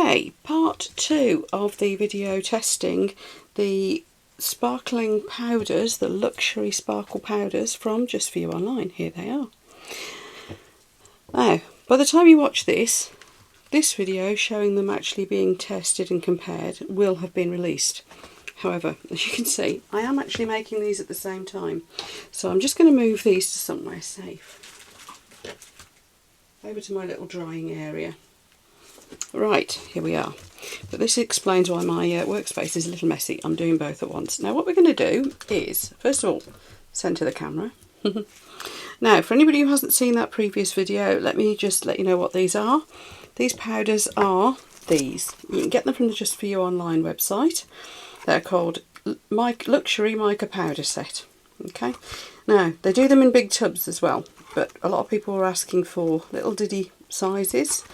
Okay, part 2 of the video testing the sparkling powders, the luxury sparkle powders from Just For You Online. Here they are. Now, by the time you watch this video showing them actually being tested and compared will have been released. However, as you can see, I am actually making these at the same time. So I'm just going to move these to somewhere safe. Over to my little drying area. Right, here we are. But this explains why my workspace is a little messy. I'm doing both at once. Now what we're going to do is, first of all, centre the camera. Now, for anybody who hasn't seen that previous video, let me just let you know what these are. These powders are these. You can get them from the Just For You Online website. They're called Luxury Mica Powder Set. Okay. Now, they do them in big tubs as well, but a lot of people are asking for little diddy sizes,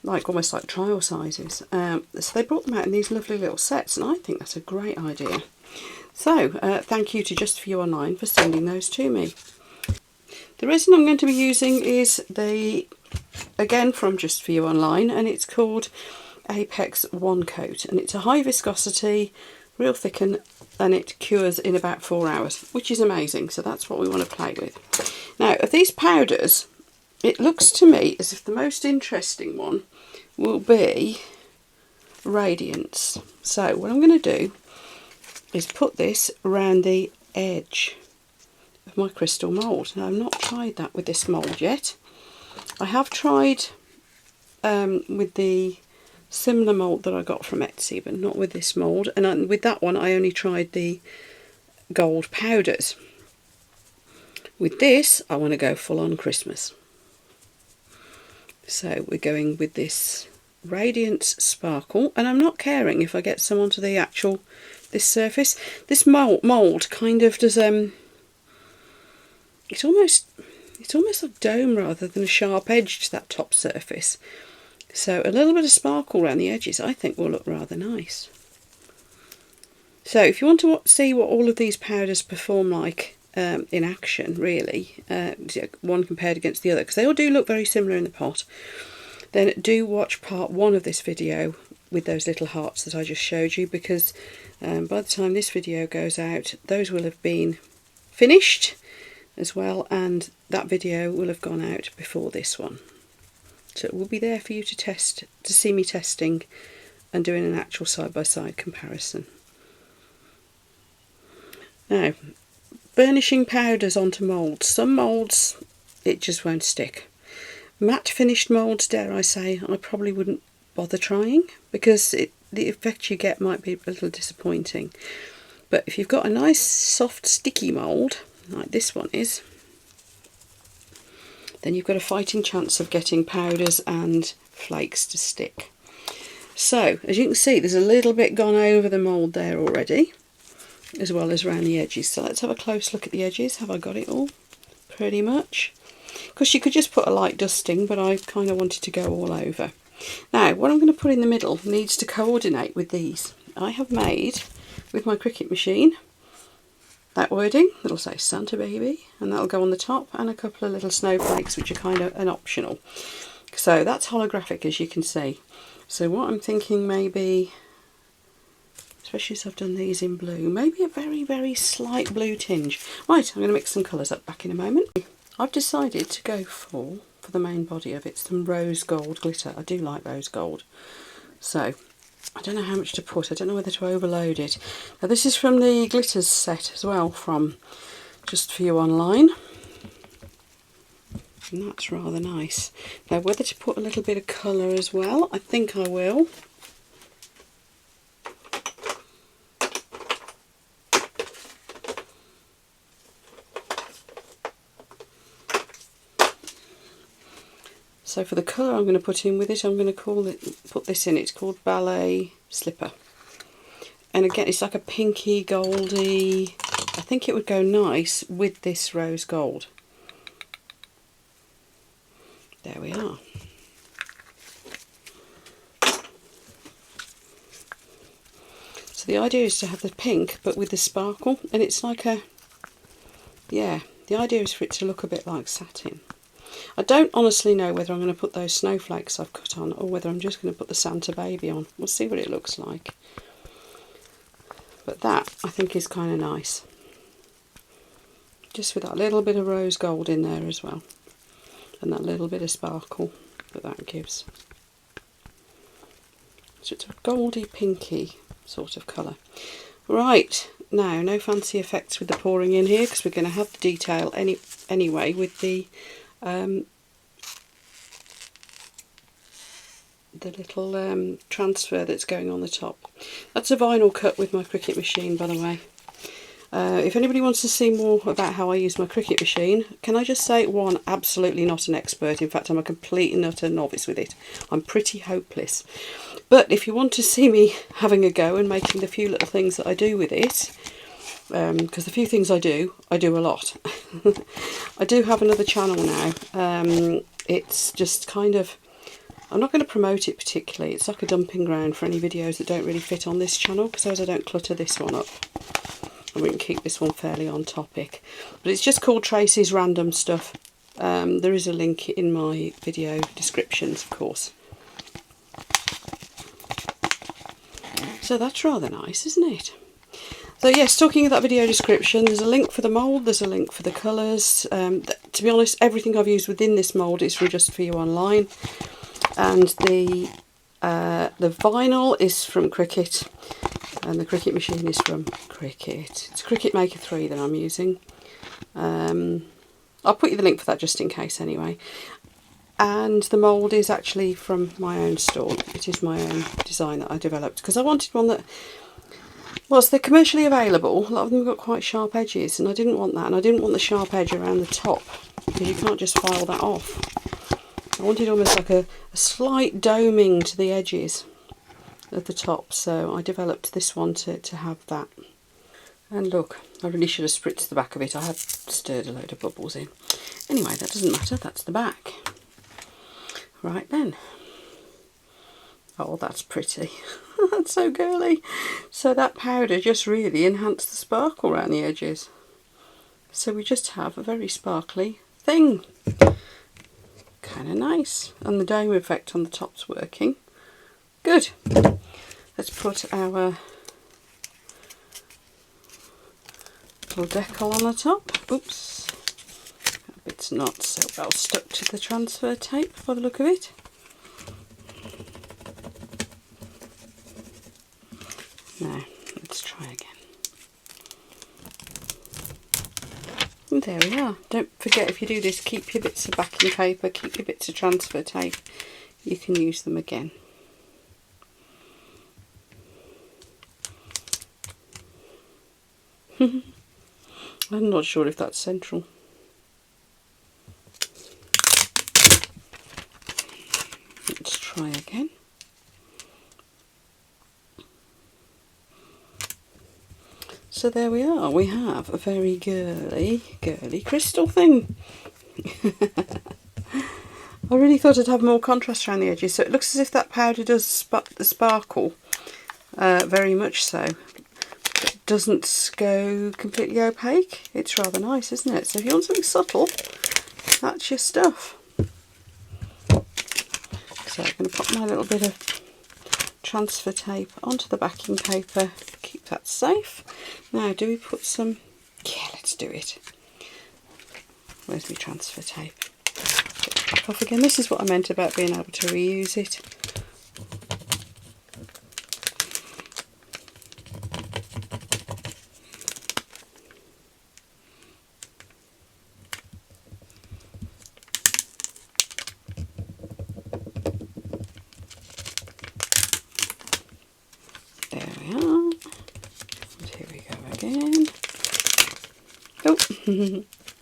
almost like trial sizes. So they brought them out in these lovely little sets, and I think that's a great idea. So thank you to Just For You Online for sending those to me. The resin I'm going to be using is again from Just For You Online, and it's called Apex One Coat, and it's a high viscosity, real thick, and it cures in about 4 hours, which is amazing. So that's what we want to play with. Now, of these powders, it looks to me as if the most interesting one will be Radiance. So what I'm going to do is put this around the edge of my crystal mould. Now, I've not tried that with this mould yet. I have tried with the similar mould that I got from Etsy, but not with this mould. And with that one, I only tried the gold powders. With this, I want to go full on Christmas. So we're going with this Radiance Sparkle, and I'm not caring if I get some onto the this surface. This mould kind of does it's almost a dome rather than a sharp edge to that top surface. So a little bit of sparkle around the edges I think will look rather nice. So if you want to see what all of these powders perform like in action, really, one compared against the other, because they all do look very similar in the pot, then do watch part 1 of this video with those little hearts that I just showed you, because by the time this video goes out, those will have been finished as well, and that video will have gone out before this one. So it will be there for you to test, to see me testing and doing an actual side-by-side comparison. Now, burnishing powders onto moulds. Some moulds it just won't stick. Matte finished moulds, dare I say, I probably wouldn't bother trying, because the effect you get might be a little disappointing. But if you've got a nice soft sticky mould, like this one is, then you've got a fighting chance of getting powders and flakes to stick. So, as you can see, there's a little bit gone over the mould there already, as well as around the edges. So let's have a close look at the edges. Have I got it all? Pretty much. Because you could just put a light dusting, but I kind of wanted to go all over. Now, what I'm going to put in the middle needs to coordinate with these. I have made, with my Cricut machine, that wording that'll say Santa Baby, and that'll go on the top, and a couple of little snowflakes which are kind of an optional. So that's holographic, as you can see. So what I'm thinking, maybe, especially as I've done these in blue, maybe a very, very slight blue tinge. Right, I'm going to mix some colours up back in a moment. I've decided to go for the main body of it, some rose gold glitter. I do like rose gold. So I don't know how much to put. I don't know whether to overload it. Now this is from the glitters set as well from Just For You Online. And that's rather nice. Now whether to put a little bit of colour as well, I think I will. So for the colour I'm going to put in with it, I'm going to put this in. It's called Ballet Slipper. And again, it's like a pinky, goldy. I think it would go nice with this rose gold. There we are. So the idea is to have the pink, but with the sparkle. And it's like a, yeah, the idea is for it to look a bit like satin. I don't honestly know whether I'm going to put those snowflakes I've cut on or whether I'm just going to put the Santa baby on. We'll see what it looks like. But that, I think, is kind of nice. Just with that little bit of rose gold in there as well. And that little bit of sparkle that gives. So it's a goldy pinky sort of colour. Right, now no fancy effects with the pouring in here because we're going to have the detail anyway with the little transfer that's going on the top. That's a vinyl cut with my Cricut machine, by the way. If anybody wants to see more about how I use my Cricut machine, can I just say, one, absolutely not an expert. In fact, I'm a complete and utter novice with it. I'm pretty hopeless. But if you want to see me having a go and making the few little things that I do with it, because the few things I do a lot. I do have another channel now. It's just kind of, I'm not going to promote it particularly. It's like a dumping ground for any videos that don't really fit on this channel, because I don't clutter this one up. And we can keep this one fairly on topic. But it's just called Tracy's Random Stuff. There is a link in my video descriptions, of course. So that's rather nice, isn't it? So yes, talking of that video description, there's a link for the mould, there's a link for the colours. To be honest, everything I've used within this mould is from Just For You Online. And the vinyl is from Cricut, and the Cricut machine is from Cricut. It's Cricut Maker 3 that I'm using. I'll put you the link for that just in case anyway. And the mould is actually from my own store. It is my own design that I developed because I wanted one that, whilst they're commercially available, a lot of them have got quite sharp edges, and I didn't want that, and I didn't want the sharp edge around the top because you can't just file that off. I wanted almost like a slight doming to the edges at the top, so I developed this one to have that. And look, I really should have spritzed the back of it. I had stirred a load of bubbles in. Anyway, that doesn't matter, that's the back. Right then. Oh, that's pretty. That's so girly. So that powder just really enhanced the sparkle around the edges. So we just have a very sparkly thing. Kind of nice. And the dome effect on the top's working. Good. Let's put our little decal on the top. Oops. That bit's not so well stuck to the transfer tape by the look of it. Now, let's try again. And there we are. Don't forget, if you do this, keep your bits of backing paper, keep your bits of transfer tape. You can use them again. I'm not sure if that's central. Let's try again. So there we are, we have a very girly crystal thing. I really thought I'd have more contrast around the edges, so it looks as if that powder does sparkle, very much so. It doesn't go completely opaque. It's rather nice, isn't it? So if you want something subtle, that's your stuff. So I'm going to put my little bit of transfer tape onto the backing paper, keep that safe. Now, do we put some, yeah, let's do it. Where's my transfer tape? Get it off again. This is what I meant about being able to reuse it.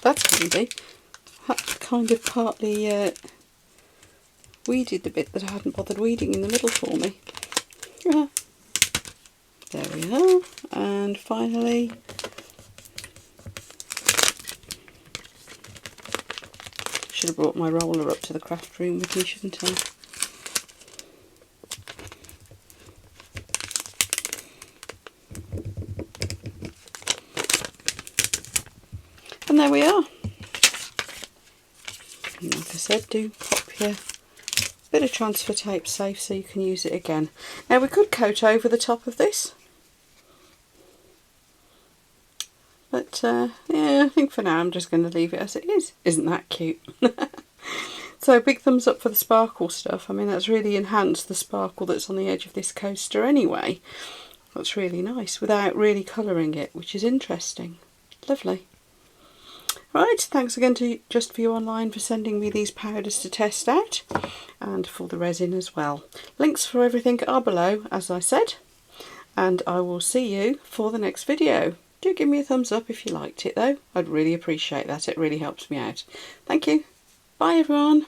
That's handy. That kind of partly weeded the bit that I hadn't bothered weeding in the middle for me. There we are. And finally, should have brought my roller up to the craft room with me, shouldn't I? And there we are. Like I I said, do pop your bit of transfer tape safe so you can use it again. Now we could coat over the top of this, but yeah, I think for now I'm just going to leave it as it is. Isn't that cute? So big thumbs up for the sparkle stuff. I mean, that's really enhanced the sparkle that's on the edge of this coaster anyway. That's really nice without really colouring it, which is interesting. Lovely. Right, thanks again to Just For You Online for sending me these powders to test out, and for the resin as well. Links for everything are below, as I said, and I will see you for the next video. Do give me a thumbs up if you liked it though. I'd really appreciate that. It really helps me out. Thank you. Bye everyone.